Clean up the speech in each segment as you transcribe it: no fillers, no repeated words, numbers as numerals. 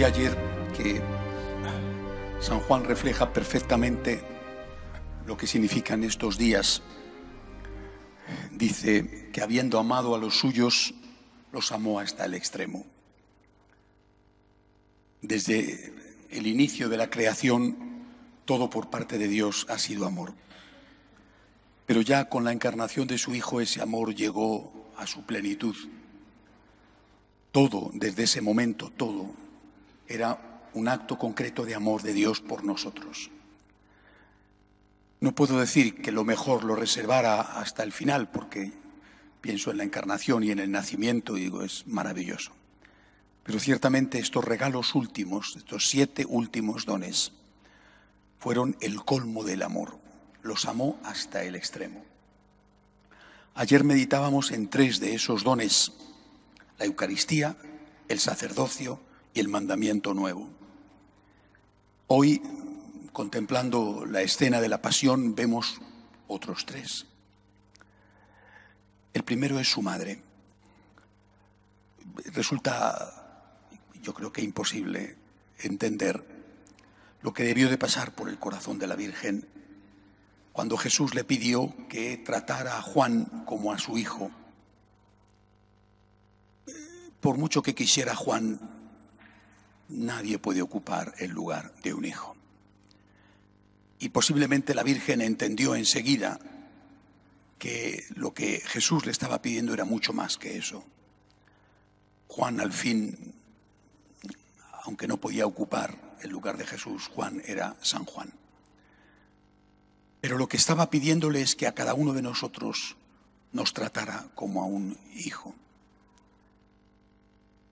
decía ayer que San Juan refleja perfectamente lo que significan estos días. Dice que habiendo amado a los suyos, los amó hasta el extremo. Desde el inicio de la creación, todo por parte de Dios ha sido amor. Pero ya con la encarnación de su Hijo, ese amor llegó a su plenitud. Todo, desde ese momento, todo era un acto concreto de amor de Dios por nosotros. No puedo decir que lo mejor lo reservara hasta el final, porque pienso en la encarnación y en el nacimiento y digo, es maravilloso. Pero ciertamente estos regalos últimos, estos 7 últimos dones, fueron el colmo del amor. Los amó hasta el extremo. Ayer meditábamos en 3 de esos dones: la Eucaristía, el sacerdocio y el mandamiento nuevo. Hoy, contemplando la escena de la pasión, vemos otros 3. El primero es su madre. Resulta, yo creo que imposible entender lo que debió de pasar por el corazón de la Virgen cuando Jesús le pidió que tratara a Juan como a su hijo. Por mucho que quisiera Juan, nadie puede ocupar el lugar de un hijo. Y posiblemente la Virgen entendió enseguida que lo que Jesús le estaba pidiendo era mucho más que eso. Juan, al fin, aunque no podía ocupar el lugar de Jesús, Juan era San Juan. Pero lo que estaba pidiéndole es que a cada uno de nosotros nos tratara como a un hijo.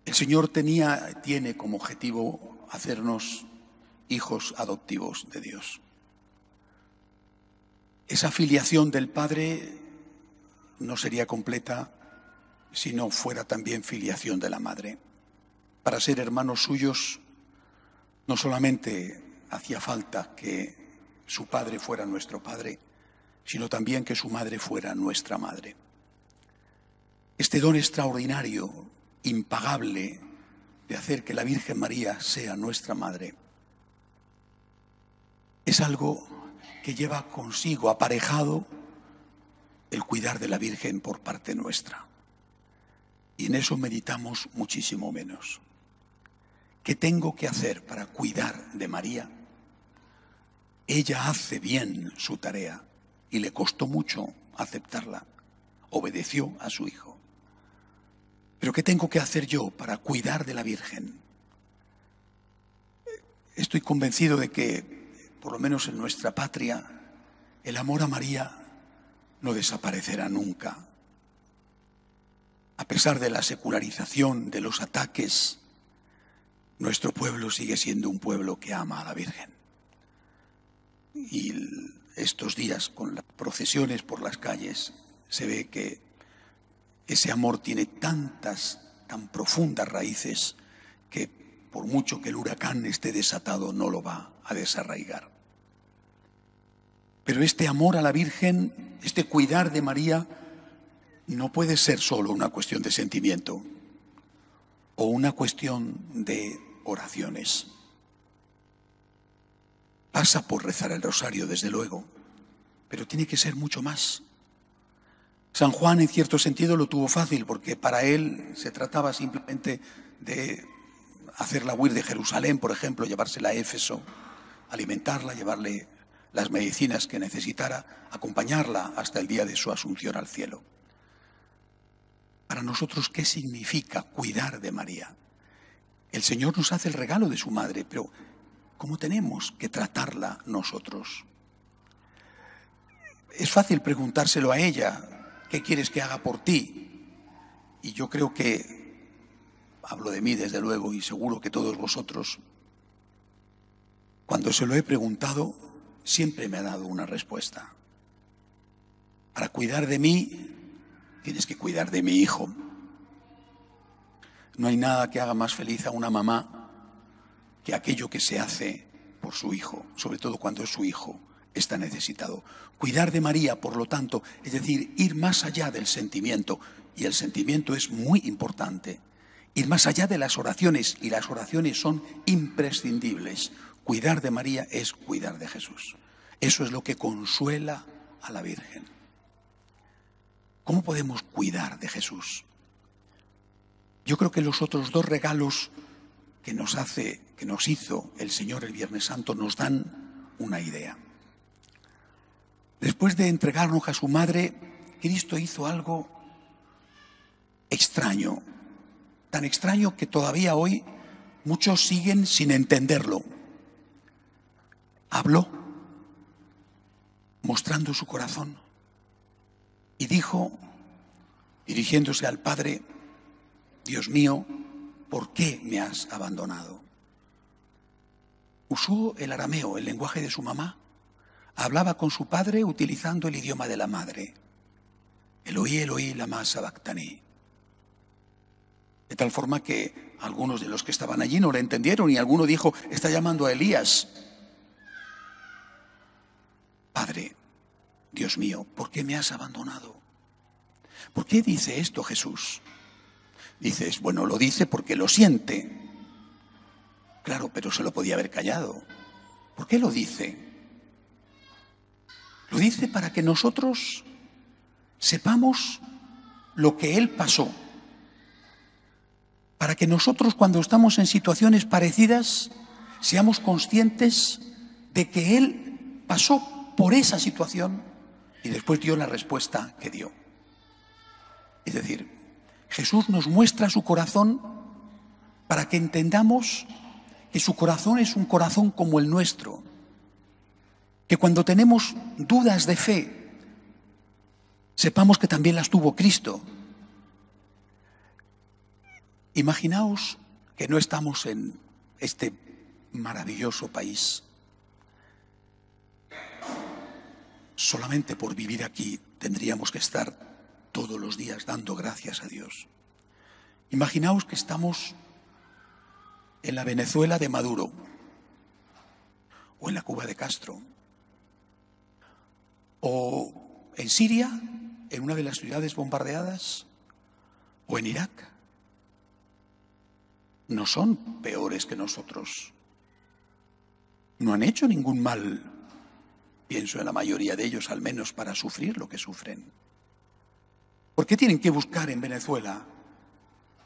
El Señor tiene como objetivo hacernos hijos adoptivos de Dios. Esa filiación del Padre no sería completa si no fuera también filiación de la Madre. Para ser hermanos suyos, no solamente hacía falta que su Padre fuera nuestro Padre, sino también que su Madre fuera nuestra Madre. Este don extraordinario, impagable, de hacer que la Virgen María sea nuestra Madre, es algo que lleva consigo aparejado el cuidar de la Virgen por parte nuestra. Y en eso meditamos muchísimo menos. ¿Qué tengo que hacer para cuidar de María? Ella hace bien su tarea y le costó mucho aceptarla. Obedeció a su Hijo. ¿Pero qué tengo que hacer yo para cuidar de la Virgen? Estoy convencido de que, por lo menos en nuestra patria, el amor a María no desaparecerá nunca. A pesar de la secularización, de los ataques, nuestro pueblo sigue siendo un pueblo que ama a la Virgen. Y estos días, con las procesiones por las calles, se ve que ese amor tiene tan profundas raíces que por mucho que el huracán esté desatado, no lo va a desarraigar. Pero este amor a la Virgen, este cuidar de María, no puede ser solo una cuestión de sentimiento o una cuestión de oraciones. Pasa por rezar el rosario, desde luego, pero tiene que ser mucho más. San Juan, en cierto sentido, lo tuvo fácil, porque para él se trataba simplemente de hacerla huir de Jerusalén, por ejemplo, llevársela a Éfeso, alimentarla, llevarle las medicinas que necesitara, acompañarla hasta el día de su asunción al cielo. Para nosotros, ¿qué significa cuidar de María? El Señor nos hace el regalo de su madre, pero ¿cómo tenemos que tratarla nosotros? Es fácil preguntárselo a ella. ¿Qué quieres que haga por ti? Y yo creo que, hablo de mí desde luego y seguro que todos vosotros, cuando se lo he preguntado, siempre me ha dado una respuesta. Para cuidar de mí, tienes que cuidar de mi hijo. No hay nada que haga más feliz a una mamá que aquello que se hace por su hijo, sobre todo cuando su hijo está necesitado. Cuidar de María, por lo tanto, es decir, ir más allá del sentimiento, y el sentimiento es muy importante, ir más allá de las oraciones, y las oraciones son imprescindibles. Cuidar de María es cuidar de Jesús. Eso es lo que consuela a la Virgen. ¿Cómo podemos cuidar de Jesús? Yo creo que los otros dos regalos que nos hizo el Señor el Viernes Santo nos dan una idea. Después de entregarnos a su madre, Cristo hizo algo extraño, tan extraño que todavía hoy muchos siguen sin entenderlo. Habló, mostrando su corazón, y dijo, dirigiéndose al Padre: Dios mío, ¿por qué me has abandonado? Usó el arameo, el lenguaje de su mamá. Hablaba con su padre utilizando el idioma de la madre. Eloí, Eloí, lama sabactani. De tal forma que algunos de los que estaban allí no le entendieron, y alguno dijo: está llamando a Elías. Padre, Dios mío, ¿por qué me has abandonado? ¿Por qué dice esto Jesús? Dices, bueno, lo dice porque lo siente. Claro, pero se lo podía haber callado. ¿Por qué lo dice? Lo dice para que nosotros sepamos lo que Él pasó. Para que nosotros, cuando estamos en situaciones parecidas, seamos conscientes de que Él pasó por esa situación y después dio la respuesta que dio. Es decir, Jesús nos muestra su corazón para que entendamos que su corazón es un corazón como el nuestro. Que cuando tenemos dudas de fe, sepamos que también las tuvo Cristo. Imaginaos que no estamos en este maravilloso país. Solamente por vivir aquí tendríamos que estar todos los días dando gracias a Dios. Imaginaos que estamos en la Venezuela de Maduro, o en la Cuba de Castro, o en Siria, en una de las ciudades bombardeadas, o en Irak. No son peores que nosotros. No han hecho ningún mal, pienso en la mayoría de ellos, al menos para sufrir lo que sufren. ¿Por qué tienen que buscar en Venezuela,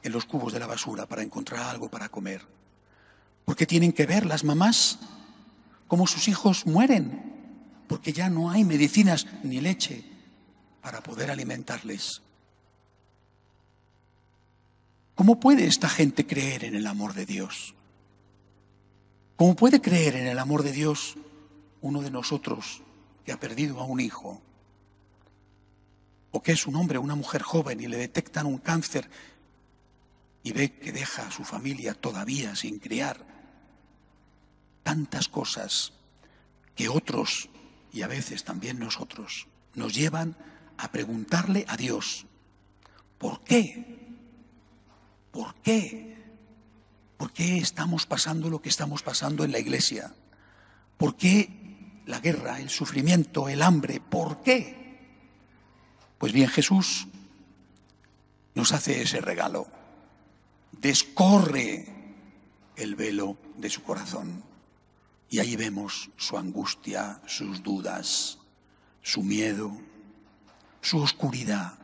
en los cubos de la basura, para encontrar algo para comer? ¿Por qué tienen que ver las mamás cómo sus hijos mueren? Porque ya no hay medicinas ni leche para poder alimentarles. ¿Cómo puede esta gente creer en el amor de Dios? ¿Cómo puede creer en el amor de Dios uno de nosotros que ha perdido a un hijo? O que es un hombre o una mujer joven y le detectan un cáncer y ve que deja a su familia todavía sin criar. Tantas cosas que otros, y a veces también nosotros, nos llevan a preguntarle a Dios: ¿por qué? ¿Por qué? ¿Por qué estamos pasando lo que estamos pasando en la iglesia? ¿Por qué la guerra, el sufrimiento, el hambre? ¿Por qué? Pues bien, Jesús nos hace ese regalo. Descorre el velo de su corazón y ahí vemos su angustia, sus dudas, su miedo, su oscuridad.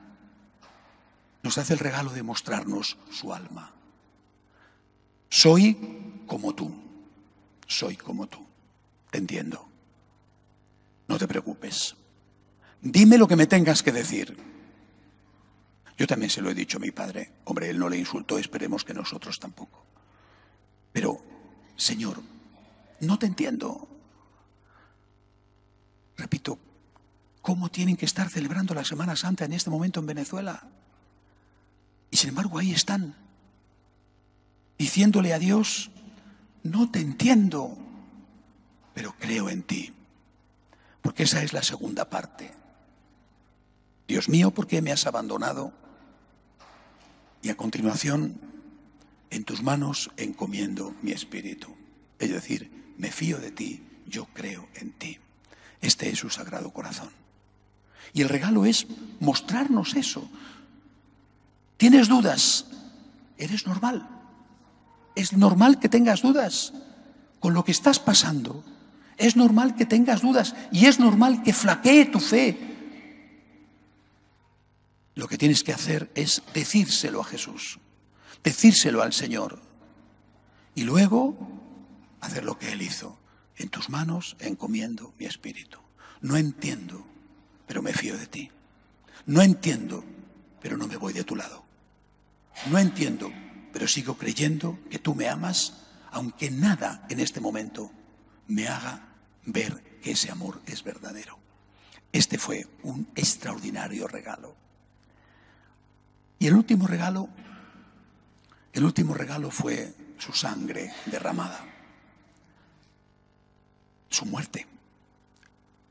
Nos hace el regalo de mostrarnos su alma. Soy como tú, soy como tú. Te entiendo. No te preocupes. Dime lo que me tengas que decir. Yo también se lo he dicho a mi padre. Hombre, él no le insultó, esperemos que nosotros tampoco. Pero, Señor, no te entiendo. Repito, ¿cómo tienen que estar celebrando la Semana Santa en este momento en Venezuela? Y sin embargo ahí están, diciéndole a Dios: no te entiendo, pero creo en ti. Porque esa es la segunda parte. Dios mío, ¿por qué me has abandonado? Y a continuación, en tus manos encomiendo mi espíritu. Es decir, me fío de ti, yo creo en ti. Este es su sagrado corazón. Y el regalo es mostrarnos eso. ¿Tienes dudas? Eres normal. Es normal que tengas dudas con lo que estás pasando. Es normal que tengas dudas y es normal que flaquee tu fe. Lo que tienes que hacer es decírselo a Jesús, decírselo al Señor y luego hacer lo que Él hizo. En tus manos encomiendo mi espíritu. No entiendo, pero me fío de ti. No entiendo, pero no me voy de tu lado. No entiendo, pero sigo creyendo que tú me amas, aunque nada en este momento me haga ver que ese amor es verdadero. Este fue un extraordinario regalo. Y el último regalo fue su sangre derramada, su muerte.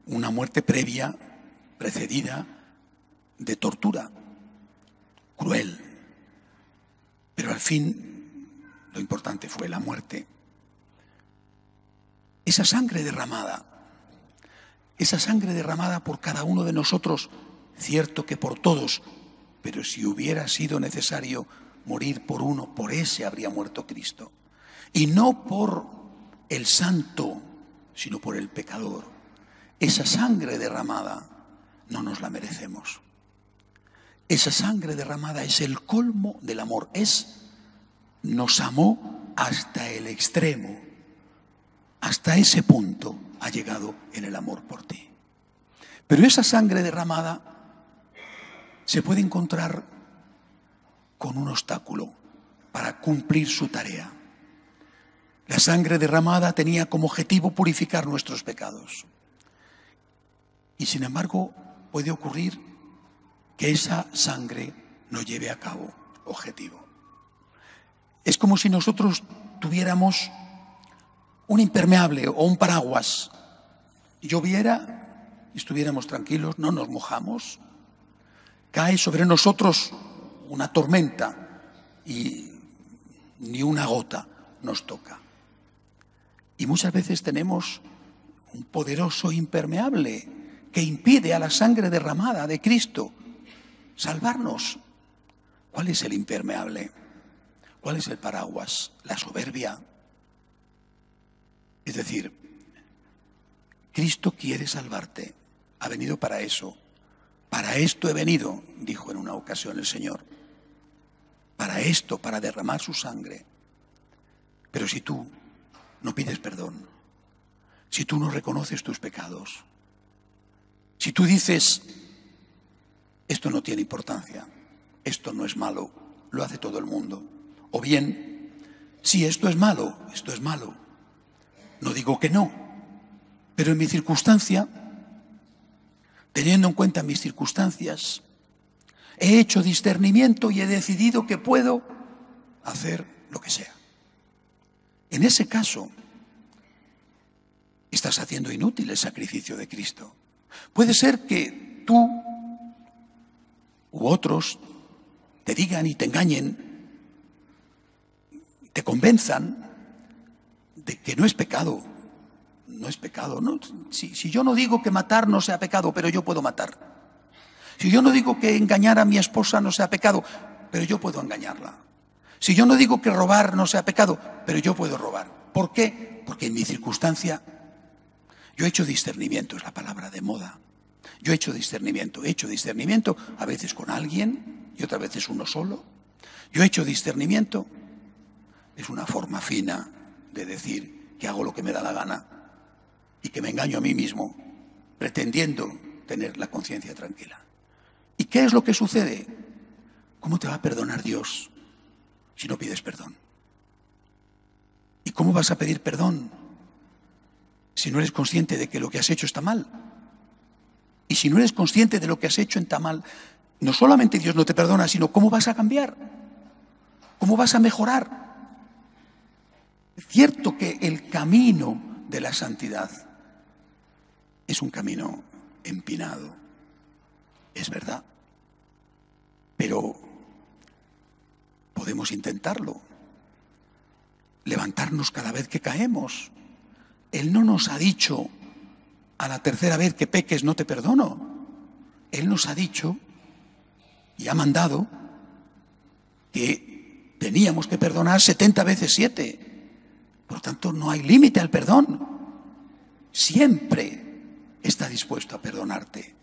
Una muerte previa, precedida de tortura, cruel. Pero al fin, lo importante fue la muerte. Esa sangre derramada por cada uno de nosotros, cierto que por todos, pero si hubiera sido necesario morir por uno, por ese habría muerto Cristo. Y no por el santo, sino por el pecador. Esa sangre derramada no nos la merecemos. Esa sangre derramada es el colmo del amor. Nos amó hasta el extremo. Hasta ese punto ha llegado en el amor por ti. Pero esa sangre derramada se puede encontrar con un obstáculo para cumplir su tarea. La sangre derramada tenía como objetivo purificar nuestros pecados. Y sin embargo, puede ocurrir que esa sangre no lleve a cabo objetivo. Es como si nosotros tuviéramos un impermeable o un paraguas. Lloviera y estuviéramos tranquilos, no nos mojamos. Cae sobre nosotros una tormenta y ni una gota nos toca. Y muchas veces tenemos un poderoso impermeable que impide a la sangre derramada de Cristo salvarnos. ¿Cuál es el impermeable? ¿Cuál es el paraguas? La soberbia. Es decir, Cristo quiere salvarte. Ha venido para eso. Para esto he venido, dijo en una ocasión el Señor. Para esto, para derramar su sangre. Pero si tú no pides perdón, si tú no reconoces tus pecados, si tú dices, esto no tiene importancia, esto no es malo, lo hace todo el mundo. O bien, sí, esto es malo, no digo que no, pero en mi circunstancia, teniendo en cuenta mis circunstancias, he hecho discernimiento y he decidido que puedo hacer lo que sea. En ese caso, estás haciendo inútil el sacrificio de Cristo. Puede ser que tú u otros te digan y te engañen, te convenzan de que no es pecado. No es pecado. No, si yo no digo que matar no sea pecado, pero yo puedo matar. Si yo no digo que engañar a mi esposa no sea pecado, pero yo puedo engañarla. Si yo no digo que robar no sea pecado, pero yo puedo robar. ¿Por qué? Porque en mi circunstancia yo he hecho discernimiento, es la palabra de moda. Yo he hecho discernimiento a veces con alguien y otras veces uno solo. Yo he hecho discernimiento, es una forma fina de decir que hago lo que me da la gana y que me engaño a mí mismo, pretendiendo tener la conciencia tranquila. ¿Y qué es lo que sucede? ¿Cómo te va a perdonar Dios si no pides perdón? ¿Y cómo vas a pedir perdón si no eres consciente de que lo que has hecho está mal? Y si no eres consciente de lo que has hecho está mal, no solamente Dios no te perdona, sino cómo vas a cambiar, cómo vas a mejorar. Es cierto que el camino de la santidad es un camino empinado, es verdad, pero podemos intentarlo, levantarnos cada vez que caemos. Él no nos ha dicho, a la tercera vez que peques no te perdono. Él nos ha dicho y ha mandado que teníamos que perdonar 70 veces 7. Por lo tanto, no hay límite al perdón. Siempre está dispuesto a perdonarte.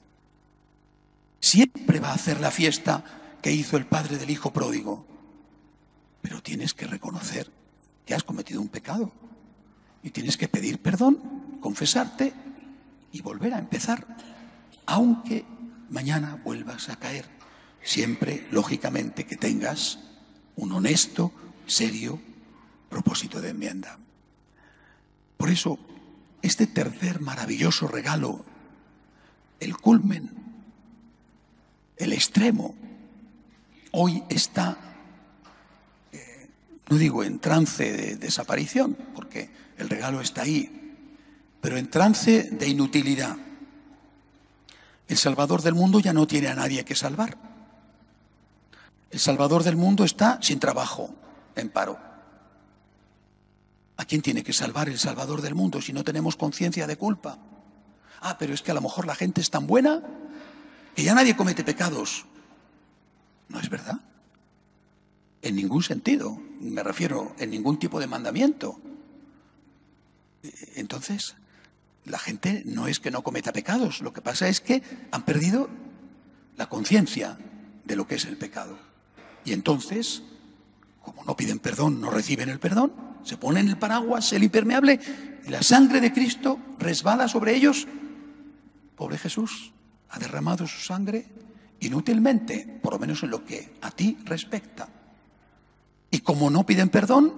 Siempre va a hacer la fiesta que hizo el padre del hijo pródigo. Pero tienes que reconocer que has cometido un pecado. Y tienes que pedir perdón, confesarte y volver a empezar. Aunque mañana vuelvas a caer. Siempre, lógicamente, que tengas un honesto, serio propósito de enmienda. Por eso, este tercer maravilloso regalo, el culmen, el extremo, hoy está, no digo en trance de desaparición, porque el regalo está ahí, pero en trance de inutilidad. El Salvador del mundo ya no tiene a nadie que salvar. El Salvador del mundo está sin trabajo, en paro. ¿A quién tiene que salvar el Salvador del mundo si no tenemos conciencia de culpa? Ah, pero es que a lo mejor la gente es tan buena que ya nadie comete pecados. No es verdad. En ningún sentido. Me refiero en ningún tipo de mandamiento. Entonces, la gente no es que no cometa pecados. Lo que pasa es que han perdido la conciencia de lo que es el pecado. Y entonces, como no piden perdón, no reciben el perdón, se ponen el paraguas, el impermeable, y la sangre de Cristo resbala sobre ellos. Pobre Jesús, ha derramado su sangre inútilmente, por lo menos en lo que a ti respecta. Y como no piden perdón,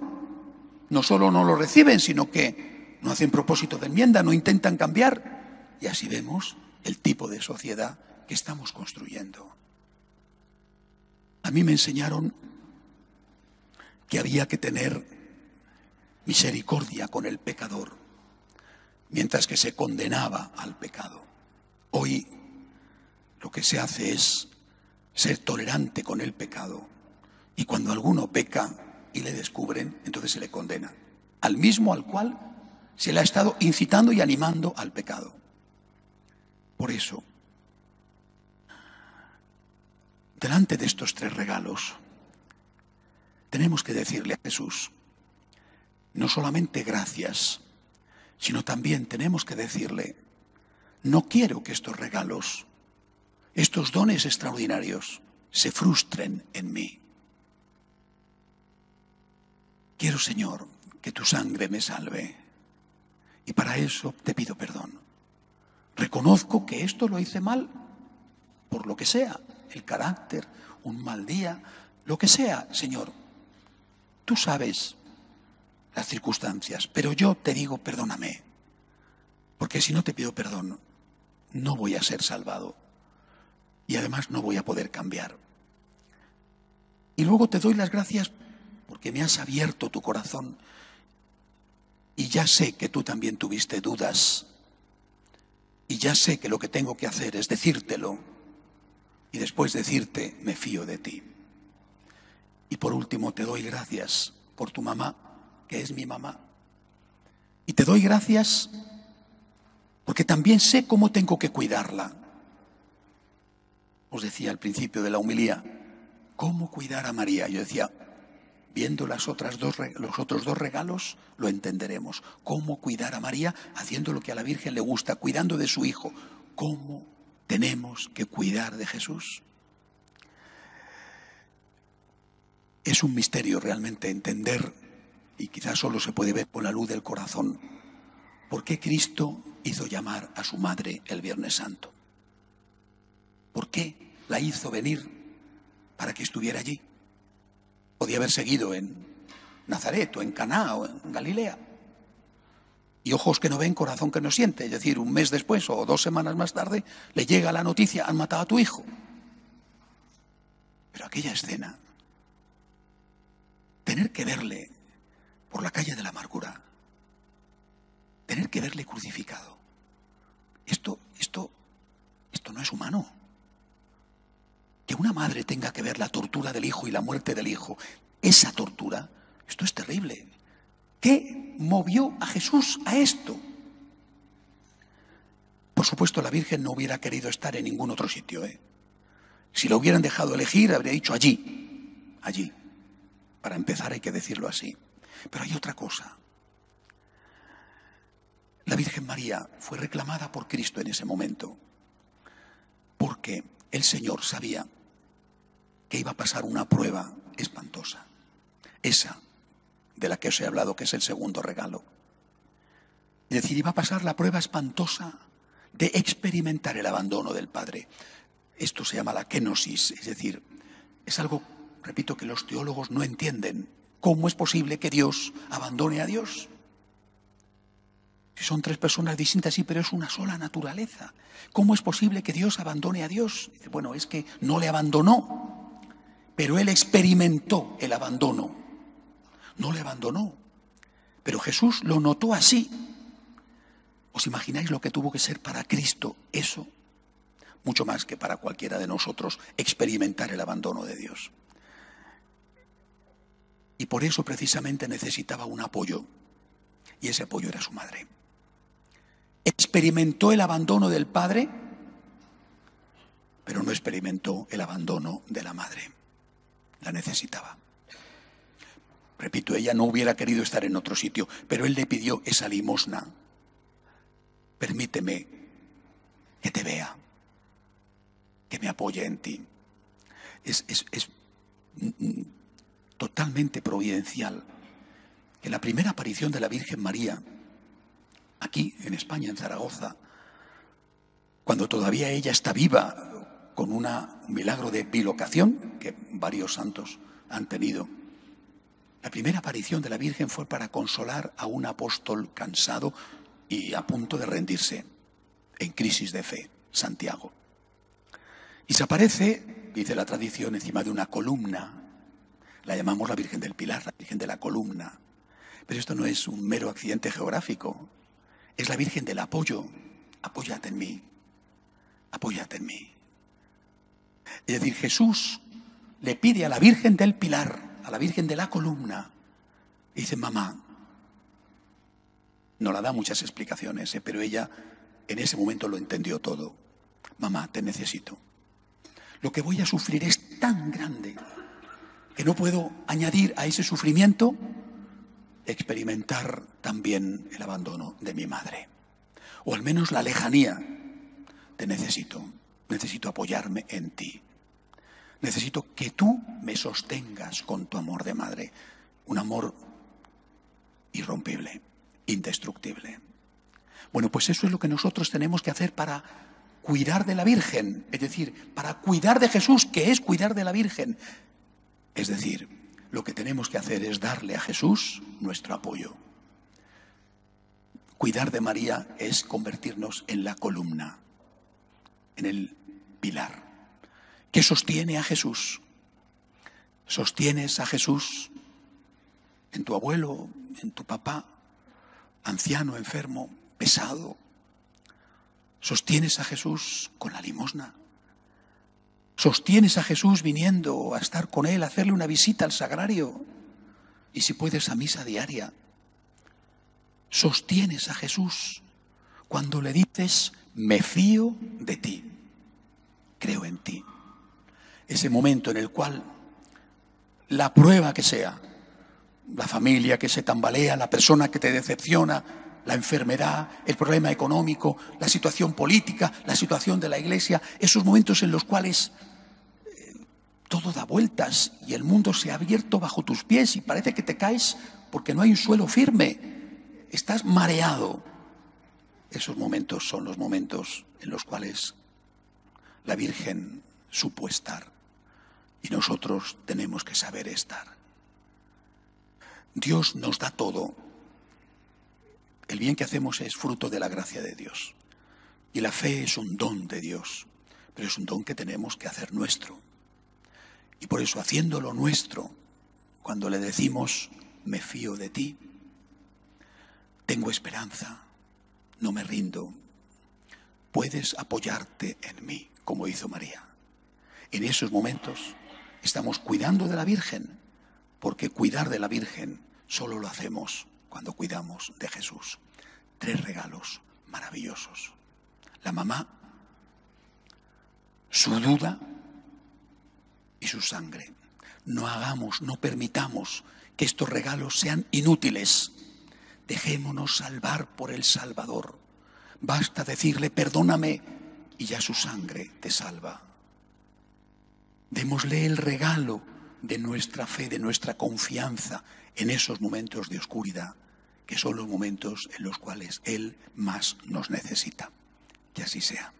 no solo no lo reciben, sino que no hacen propósito de enmienda, no intentan cambiar. Y así vemos el tipo de sociedad que estamos construyendo. A mí me enseñaron que había que tener misericordia con el pecador, mientras que se condenaba al pecado. Hoy lo que se hace es ser tolerante con el pecado, y cuando alguno peca y le descubren, entonces se le condena, al mismo al cual se le ha estado incitando y animando al pecado. Por eso, delante de estos tres regalos, tenemos que decirle a Jesús, no solamente gracias, sino también tenemos que decirle, no quiero que estos regalos, estos dones extraordinarios, se frustren en mí. Quiero, Señor, que tu sangre me salve. Y para eso te pido perdón. Reconozco que esto lo hice mal, por lo que sea, el carácter, un mal día, lo que sea, Señor. Tú sabes las circunstancias, pero yo te digo, perdóname. Porque si no te pido perdón, no voy a ser salvado. Y además no voy a poder cambiar. Y luego te doy las gracias porque me has abierto tu corazón. Y ya sé que tú también tuviste dudas. Y ya sé que lo que tengo que hacer es decírtelo. Y después decirte, me fío de ti. Y por último te doy gracias por tu mamá, que es mi mamá. Y te doy gracias porque también sé cómo tengo que cuidarla. Os decía al principio de la homilía, ¿cómo cuidar a María? Yo decía, viendo los otros dos regalos, lo entenderemos. ¿Cómo cuidar a María haciendo lo que a la Virgen le gusta, cuidando de su hijo? ¿Cómo tenemos que cuidar de Jesús? Es un misterio realmente entender, y quizás solo se puede ver con la luz del corazón, por qué Cristo hizo llamar a su madre el Viernes Santo. ¿Por qué la hizo venir para que estuviera allí? Podía haber seguido en Nazaret o en Caná o en Galilea. Y ojos que no ven, corazón que no siente. Es decir, un mes después o 2 semanas más tarde le llega la noticia, han matado a tu hijo. Pero aquella escena, tener que verle por la calle de la amargura, tener que verle crucificado, esto no es humano. Que una madre tenga que ver la tortura del hijo y la muerte del hijo, esa tortura, esto es terrible. ¿Qué movió a Jesús a esto? Por supuesto, la Virgen no hubiera querido estar en ningún otro sitio, Si lo hubieran dejado elegir, habría dicho allí. Para empezar hay que decirlo así. Pero hay otra cosa. La Virgen María fue reclamada por Cristo en ese momento, porque el Señor sabía que iba a pasar una prueba espantosa. Esa de la que os he hablado, que es el segundo regalo. Es decir, iba a pasar la prueba espantosa de experimentar el abandono del Padre. Esto se llama la kenosis, es decir, es algo, repito, que los teólogos no entienden. ¿Cómo es posible que Dios abandone a Dios? Si son tres personas distintas, sí, pero es una sola naturaleza. ¿Cómo es posible que Dios abandone a Dios? Dice, bueno, es que no le abandonó, pero Él experimentó el abandono. No le abandonó, pero Jesús lo notó así. ¿Os imagináis lo que tuvo que ser para Cristo eso? Mucho más que para cualquiera de nosotros experimentar el abandono de Dios. Y por eso precisamente necesitaba un apoyo, y ese apoyo era su madre. Experimentó el abandono del Padre, pero no experimentó el abandono de la madre. La necesitaba. Repito, ella no hubiera querido estar en otro sitio, pero él le pidió esa limosna. Permíteme que te vea, que me apoye en ti. Es totalmente providencial que la primera aparición de la Virgen María, aquí en España, en Zaragoza, cuando todavía ella está viva, con un milagro de bilocación que varios santos han tenido, la primera aparición de la Virgen fue para consolar a un apóstol cansado y a punto de rendirse, en crisis de fe, Santiago. Y se aparece, dice la tradición, encima de una columna. La llamamos la Virgen del Pilar, la Virgen de la columna. Pero esto no es un mero accidente geográfico. Es la Virgen del apoyo. Apóyate en mí. Apóyate en mí. Es decir, Jesús le pide a la Virgen del Pilar, a la Virgen de la columna, y dice, mamá. No la da muchas explicaciones, pero ella en ese momento lo entendió todo. Mamá, te necesito. Lo que voy a sufrir es tan grande que no puedo añadir a ese sufrimiento experimentar también el abandono de mi madre. O al menos la lejanía. Te necesito. Necesito apoyarme en ti. Necesito que tú me sostengas con tu amor de madre. Un amor irrompible, indestructible. Bueno, pues eso es lo que nosotros tenemos que hacer para cuidar de la Virgen. Es decir, para cuidar de Jesús, que es cuidar de la Virgen. Es decir, lo que tenemos que hacer es darle a Jesús nuestro apoyo. Cuidar de María es convertirnos en la columna, en el pilar, que sostiene a Jesús. Sostienes a Jesús en tu abuelo, en tu papá, anciano, enfermo, pesado. Sostienes a Jesús con la limosna. Sostienes a Jesús viniendo a estar con Él, a hacerle una visita al sagrario y si puedes a misa diaria. Sostienes a Jesús cuando le dices, me fío de ti, creo en ti. Ese momento en el cual la prueba que sea, la familia que se tambalea, la persona que te decepciona, la enfermedad, el problema económico, la situación política, la situación de la iglesia, esos momentos en los cuales todo da vueltas y el mundo se ha abierto bajo tus pies y parece que te caes porque no hay un suelo firme, estás mareado. Esos momentos son los momentos en los cuales la Virgen supo estar y nosotros tenemos que saber estar. Dios nos da todo. El bien que hacemos es fruto de la gracia de Dios. Y la fe es un don de Dios, pero es un don que tenemos que hacer nuestro. Y por eso, haciéndolo nuestro, cuando le decimos, me fío de ti, tengo esperanza, no me rindo, puedes apoyarte en mí, como hizo María. En esos momentos estamos cuidando de la Virgen, porque cuidar de la Virgen solo lo hacemos cuando cuidamos de Jesús. 3 regalos maravillosos. La mamá, su duda y su sangre. no permitamos que estos regalos sean inútiles. Dejémonos salvar por el Salvador. Basta decirle perdóname y ya su sangre te salva. Démosle el regalo de nuestra fe, de nuestra confianza en esos momentos de oscuridad, que son los momentos en los cuales Él más nos necesita. Que así sea.